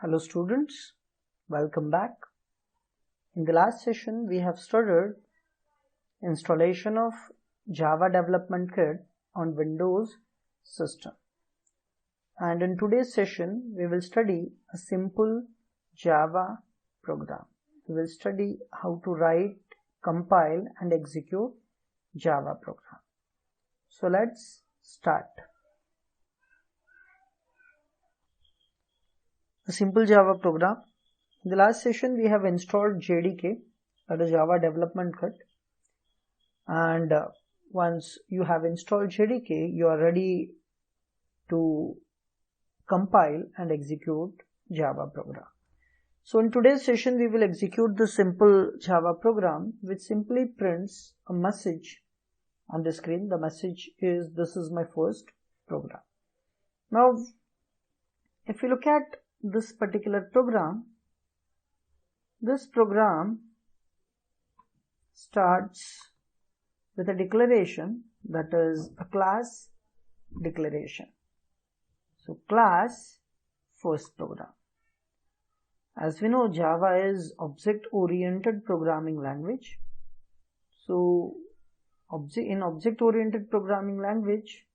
Hello students, welcome back. In the last session we have studied installation of Java Development Kit on Windows system. And in today's session we will study a simple Java program. We will study how to write, compile and execute Java program. So let's start. A simple Java program. In the last session we have installed JDK, that is Java Development Kit, and once you have installed JDK you are ready to compile and execute Java program. So in today's session we will execute the simple Java program which simply prints a message on the screen. The message is, this is my first program. Now if you look at this particular program, this program starts with a declaration, that is a class declaration. So class first program. As we know, Java is object-oriented programming language. So in object-oriented programming language,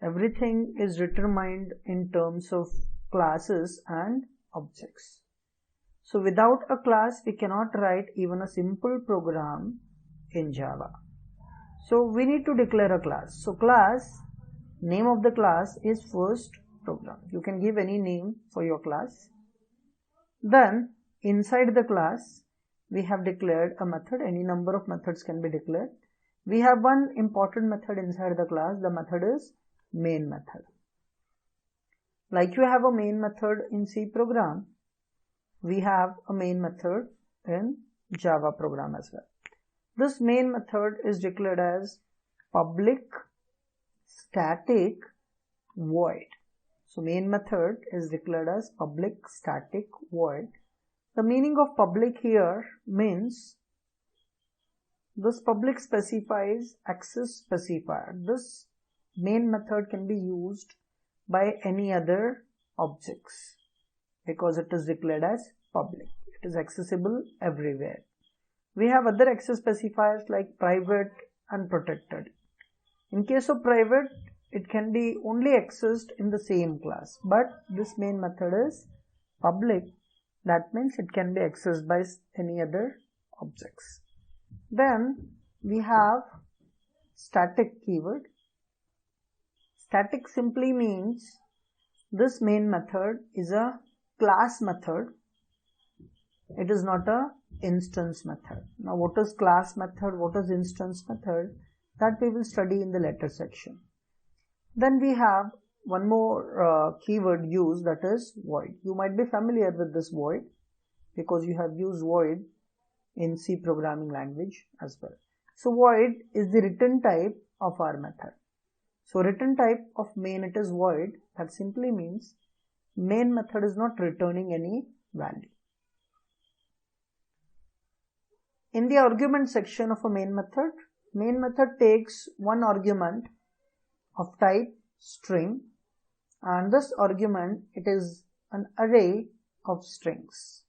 everything is determined in terms of classes and objects. So without a class we cannot write even a simple program in Java. So we need to declare a class. So class, name of the class is first program. You can give any name for your class. Then inside the class we have declared a method. Any number of methods can be declared. We have one important method inside the class. The method is main method. Like you have a main method in C program, we have a main method in Java program as well. This main method is declared as public static void. So main method is declared as public static void. The meaning of public here means this public specifies access specifier. This main method can be used by any other objects because it is declared as public. It is accessible everywhere. We have other access specifiers like private and protected. In case of private, it can be only accessed in the same class, but this main method is public. That means it can be accessed by any other objects. Then we have static keyword. Static simply means this main method is a class method. It is not a instance method. Now what is class method, what is instance method, that we will study in the later section. Then we have one more keyword used, that is void. You might be familiar with this void because you have used void in C programming language as well. So void is the return type of our method. So return type of main, it is void. That simply means main method is not returning any value. In the argument section of a main method takes one argument of type string, and this argument, it is an array of strings.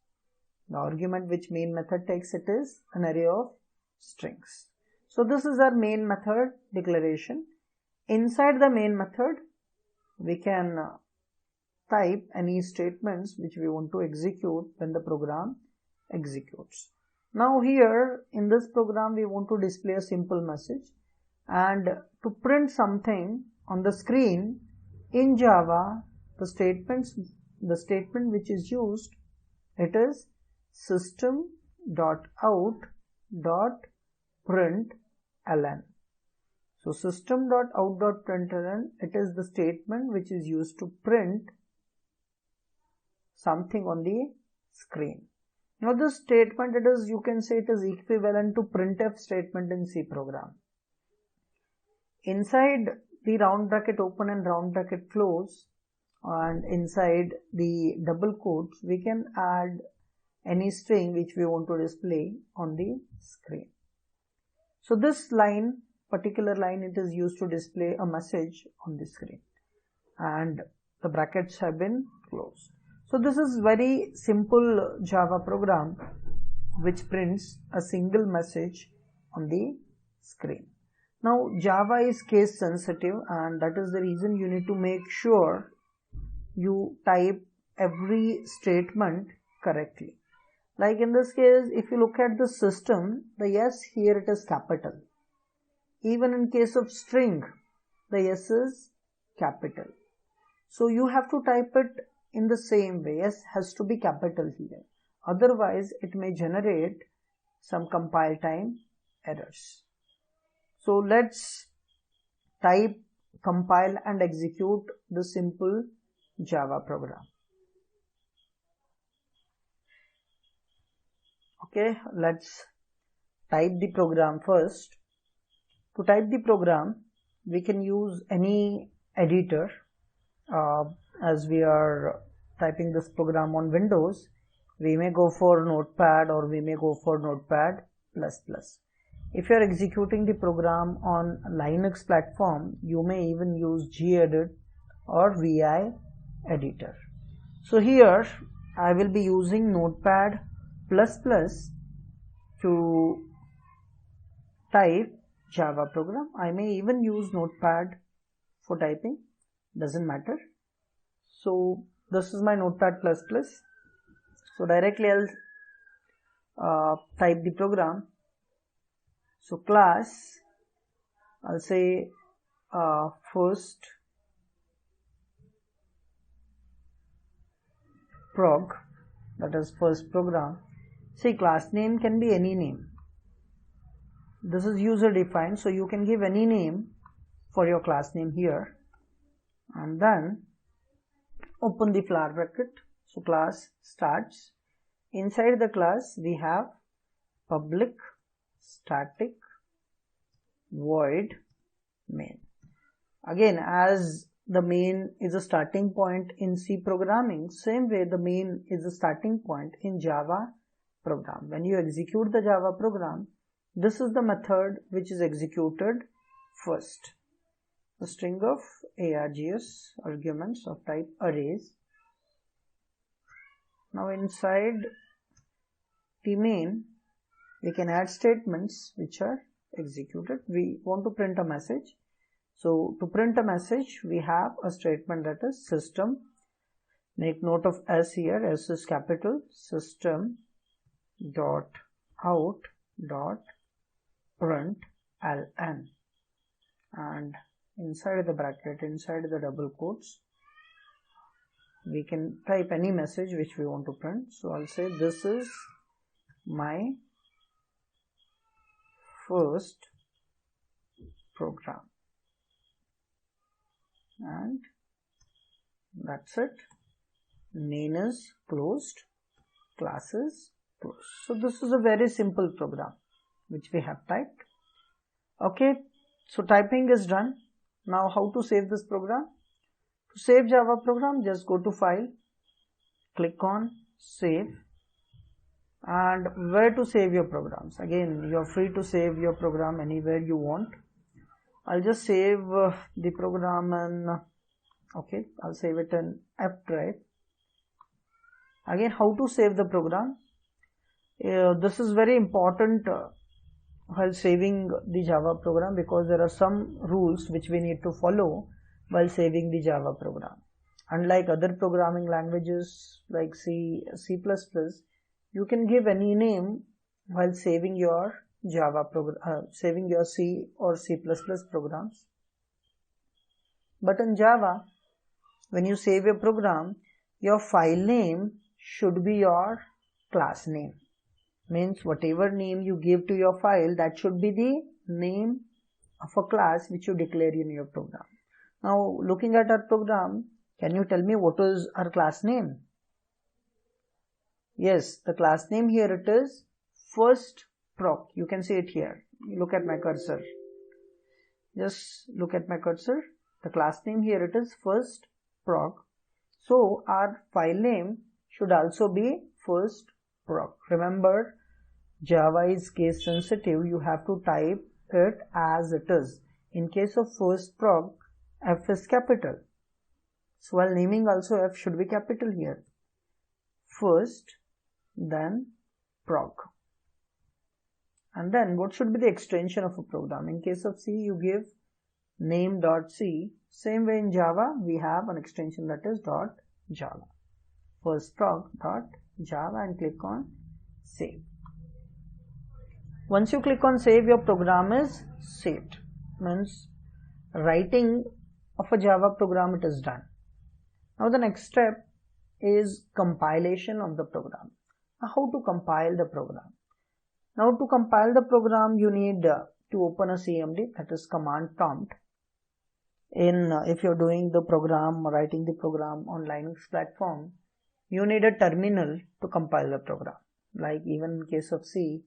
The argument which main method takes, it is an array of strings. So this is our main method declaration. Inside the main method we can type any statements which we want to execute when the program executes. Now here in this program we want to display a simple message, and to print something on the screen in Java, the statement which is used, it is system.out.println. So system.out.println, it is the statement which is used to print something on the screen. Now this statement, it is, you can say it is equivalent to printf statement in C program. Inside the round bracket open and round bracket close, and inside the double quotes we can add any string which we want to display on the screen. So this particular line, it is used to display a message on the screen, and the brackets have been closed. So this is very simple Java program which prints a single message on the screen. Now Java is case sensitive, and that is the reason you need to make sure you type every statement correctly. Like in this case, if you look at the system, the yes here it is capital. Even in case of string, the yes is capital. So you have to type it in the same way. Yes has to be capital here. Otherwise, it may generate some compile time errors. So let's type, compile and execute the simple Java program. Okay, let's type the program first. To type the program, we can use any editor. As we are typing this program on Windows, we may go for Notepad or we may go for Notepad++. If you are executing the program on Linux platform, you may even use gedit or vi editor. So here I will be using Notepad++ to type Java program. I may even use Notepad for typing, doesn't matter. So this is my Notepad++. So directly I'll type the program. So class, I'll say first prog, that is first program. See, class name can be any name. This is user defined, so you can give any name for your class name here, and then open the flower bracket. So class starts. Inside the class we have public static void main. Again, as the main is a starting point in C programming, same way the main is a starting point in Java program. When you execute the Java program, this is the method which is executed first. A string of args arguments of type arrays. Now inside the main, we can add statements which are executed. We want to print a message. So to print a message, we have a statement that is system. Make note of S here. S is capital. System dot out dot print ln, and inside the bracket, inside the double quotes, we can type any message which we want to print. So I'll say this is my first program, and that's it. Main is closed, class is closed. So this is a very simple program which we have typed. Okay, so typing is done. Now how to save this program? To save Java program, just go to file, click on save, and where to save your programs. Again, you are free to save your program anywhere you want. I'll just save the program in, okay, I'll save it in F drive. Again, how to save the program? This is very important while saving the Java program, because there are some rules which we need to follow while saving the Java program. Unlike other programming languages like C, C++, you can give any name while saving your Java program, saving your C or C++ programs. But in Java, when you save a program, your file name should be your class name. Means whatever name you give to your file, that should be the name of a class which you declare in your program. Now looking at our program, can you tell me what is our class name? Yes, the class name here it is first proc. You can see it here. Look at my cursor. Just look at my cursor. The class name here it is first proc. So our file name should also be first proc. Remember, Java is case sensitive. You have to type it as it is. In case of first proc, F is capital. So while naming also, F should be capital here. first, then prog. And then what should be the extension of a program? In case of C, you give name.c. Same way in Java, we have an extension that is .java. First prog.java and click on save. Once you click on save, your program is saved. Means writing of a Java program, it is done. Now the next step is compilation of the program. How to compile the program? Now to compile the program, you need to open a CMD, that is command prompt. If you're doing the program, writing the program on Linux platform, you need a terminal to compile the program. Like even in case of C,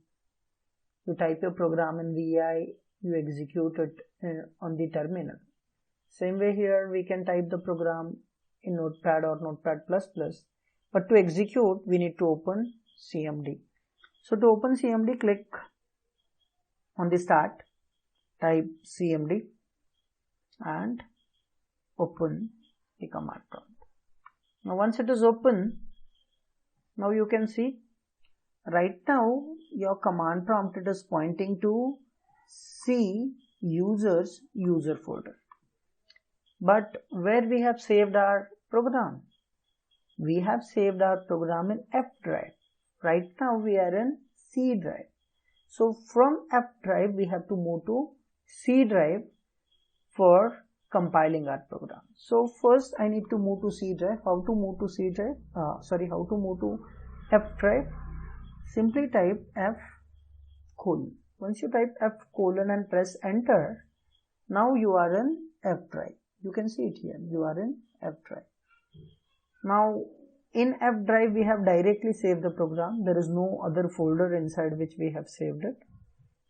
you type your program in VI, you execute it on the terminal. Same way here, we can type the program in Notepad or Notepad++, but to execute, we need to open CMD. So to open CMD, click on the start, type CMD and open the command prompt. Now once it is open, now you can see right now your command prompt, it is pointing to C users user folder. But where we have saved our program? We have saved our program in F drive. Right now we are in C drive. So from F drive we have to move to C drive for compiling our program. So first I need to move to C drive. How to move to C drive? How to move to F drive? Simply type F:. Once you type F:, and press enter, now you are in F drive. You can see it here. You are in F drive. Now in F drive we have directly saved the program. There is no other folder inside which we have saved it.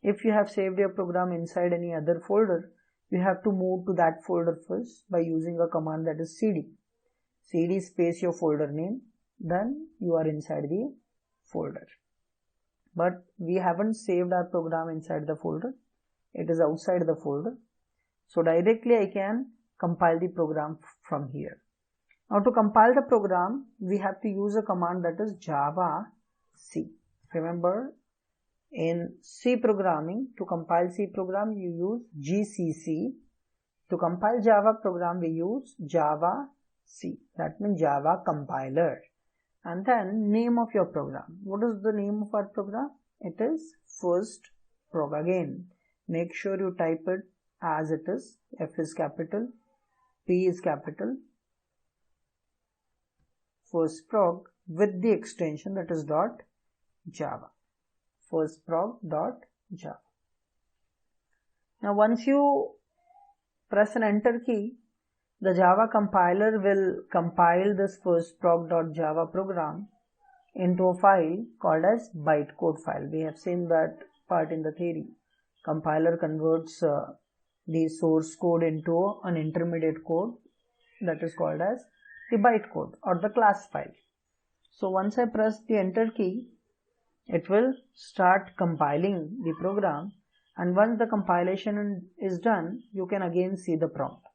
If you have saved your program inside any other folder, you have to move to that folder first by using a command that is cd. Cd space your folder name, then you are inside the folder. But we haven't saved our program inside the folder. It is outside the folder. So directly I can compile the program from here. Now to compile the program, we have to use a command that is javac. Remember, in C programming, to compile C program, you use GCC. To compile Java program, we use javac. That means Java compiler. And then name of your program. What is the name of our program? It is first prog. Again, make sure you type it as it is. F is capital, P is capital, first prog with the extension that is .java. First prog.java. Now once you press an enter key, the Java compiler will compile this first prog.java program into a file called as bytecode file. We have seen that part in the theory. Compiler converts the source code into an intermediate code that is called as the bytecode or the class file. So once I press the enter key, it will start compiling the program, and once the compilation is done, you can again see the prompt.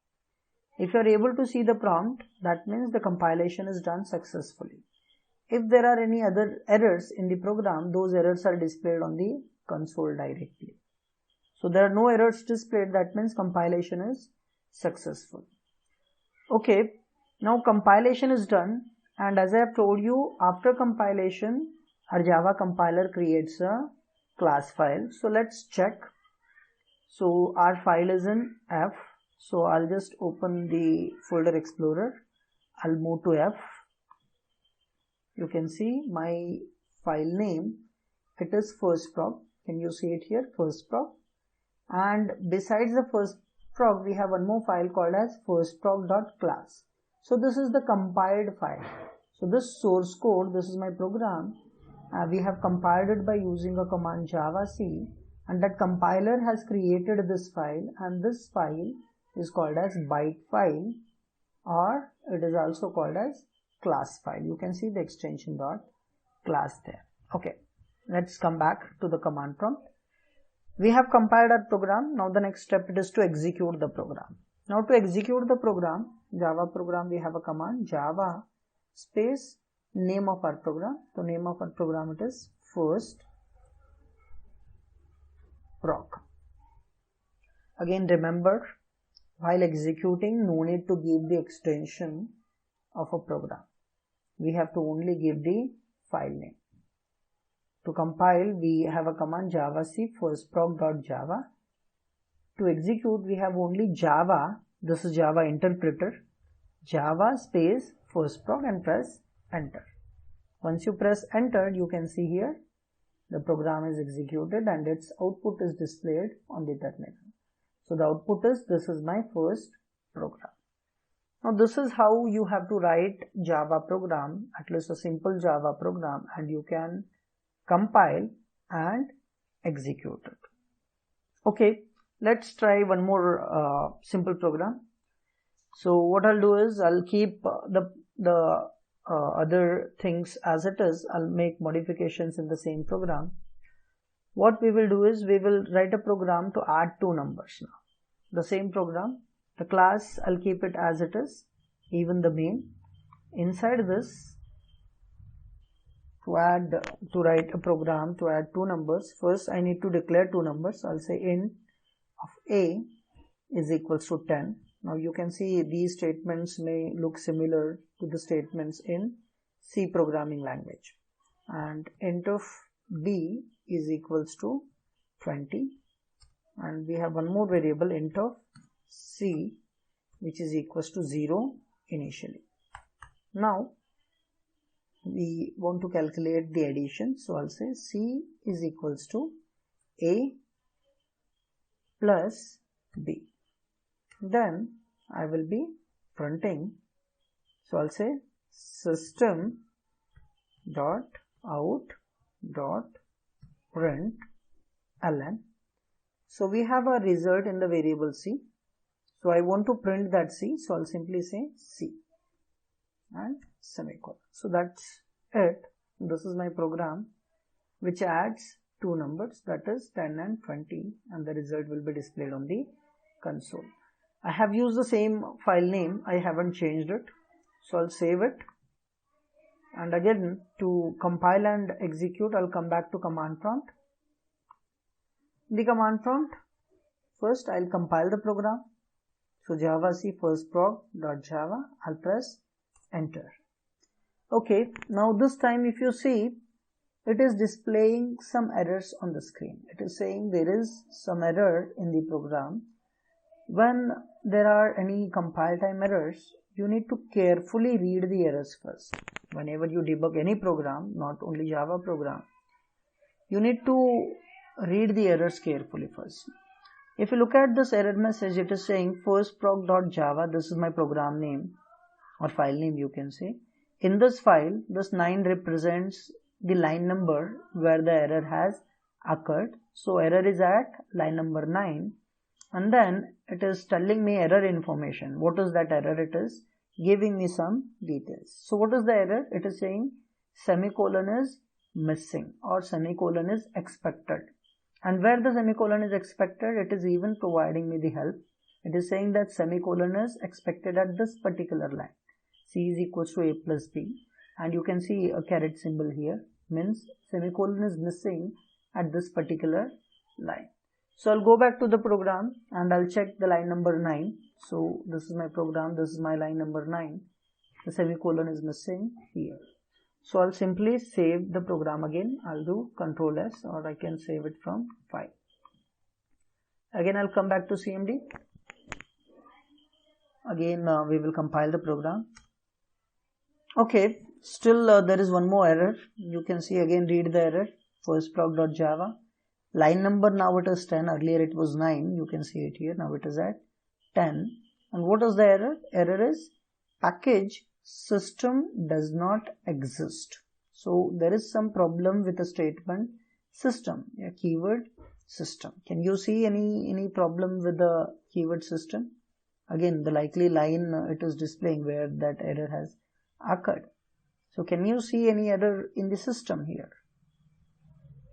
If you are able to see the prompt, that means the compilation is done successfully. If there are any other errors in the program, those errors are displayed on the console directly. So there are no errors displayed, that means compilation is successful. Okay, now compilation is done, and as I have told you, after compilation, our Java compiler creates a class file. So let's check. So our file is in F. So I'll just open the folder explorer. I'll move to F. You can see my file name. It is first prog. Can you see it here? First prog. And besides the first prog, we have one more file called as firstprog.class. So this is the compiled file. So this source code, this is my program. We have compiled it by using a command javac, and that compiler has created this file, and this file is called as byte file, or it is also called as class file. You can see the extension .class there. Okay, let's come back to the command prompt. We have compiled our program. Now the next step it is to execute the program. Now to execute the program, Java program, we have a command java space name of our program. So name of our program, it is first proc. Again remember, while executing, no need to give the extension of a program. We have to only give the file name. To compile, we have a command javac firstproc.java. To execute, we have only Java, this is Java interpreter, Java space firstproc and press enter. Once you press enter, you can see here the program is executed and its output is displayed on the terminal. So the output is, this is my first program. Now this is how you have to write Java program, at least a simple Java program, and you can compile and execute it. Okay, let's try one more simple program. So what I'll do is I'll keep the other things as it is. I'll make modifications in the same program. What we will do is we will write a program to add two numbers now. The same program, the class, I'll keep it as it is, even the main. Inside this, to write a program to add two numbers, first I need to declare two numbers. I'll say int of a is equals to 10. Now you can see these statements may look similar to the statements in C programming language. And int of b is equals to 20. And we have one more variable, int of c, which is equals to 0 initially. Now we want to calculate the addition, so I'll say c is equals to a plus b. Then I will be printing, so I'll say system dot out dot print ln. So we have a result in the variable c. So I want to print that c, so I'll simply say c and semicolon. So that's it. This is my program which adds two numbers, that is 10 and 20, and the result will be displayed on the console. I have used the same file name, I haven't changed it. So I'll save it. And again, to compile and execute, I'll come back to command prompt. The command prompt, first I'll compile the program. So javac firstproc.java, I'll press enter. Okay, now this time if you see, it is displaying some errors on the screen. It is saying there is some error in the program. When there are any compile time errors, you need to carefully read the errors first. Whenever you debug any program, not only Java program, you need to read the errors carefully first. If you look at this error message, it is saying firstproc.java, this is my program name or file name you can say. In this file, this 9 represents the line number where the error has occurred. So error is at line number 9, and then it is telling me error information. What is that error? It is giving me some details. So what is the error? It is saying semicolon is missing or semicolon is expected. And where the semicolon is expected, it is even providing me the help. It is saying that semicolon is expected at this particular line. C is equals to a plus b. And you can see a caret symbol here, means semicolon is missing at this particular line. So I'll go back to the program and I'll check the line number 9. So this is my program, this is my line number 9. The semicolon is missing here. So I'll simply save the program again. I'll do Ctrl S, or I can save it from file. Again I'll come back to CMD. Again we will compile the program. Okay, still there is one more error. You can see, again read the error, firstproc.java. Line number now it is 10, earlier it was 9, you can see it here, now it is at 10. And what is the error? Error is package system does not exist. So there is some problem with the statement system, a keyword system. Can you see any problem with the keyword system? Again, the likely line it is displaying where that error has occurred. So can you see any error in the system here?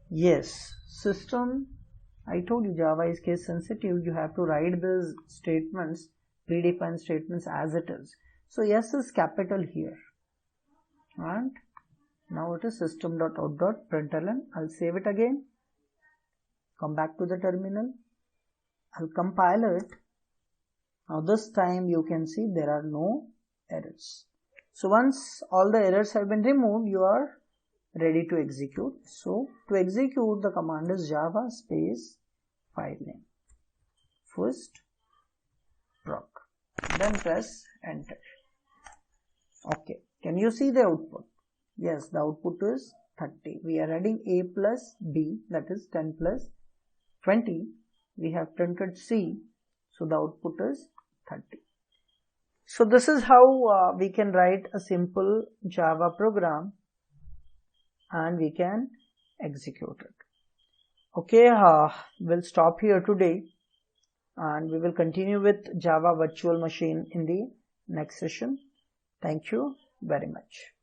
Yes, system, I told you Java is case sensitive. You have to write these statements, predefined statements as it is. So S is capital here and Now it is system.out.println. I'll save it again. Come back to the terminal. I'll compile it. Now this time you can see there are no errors. So once all the errors have been removed, you are ready to execute. So to execute, the command is java space file name first proc, then press enter. Okay, can you see the output? Yes, the output is 30. We are adding a plus b, that is 10 plus 20. We have printed c, so the output is 30. So this is how we can write a simple Java program and we can execute it. Okay, we'll stop here today and we will continue with Java virtual machine in the next session. Thank you very much.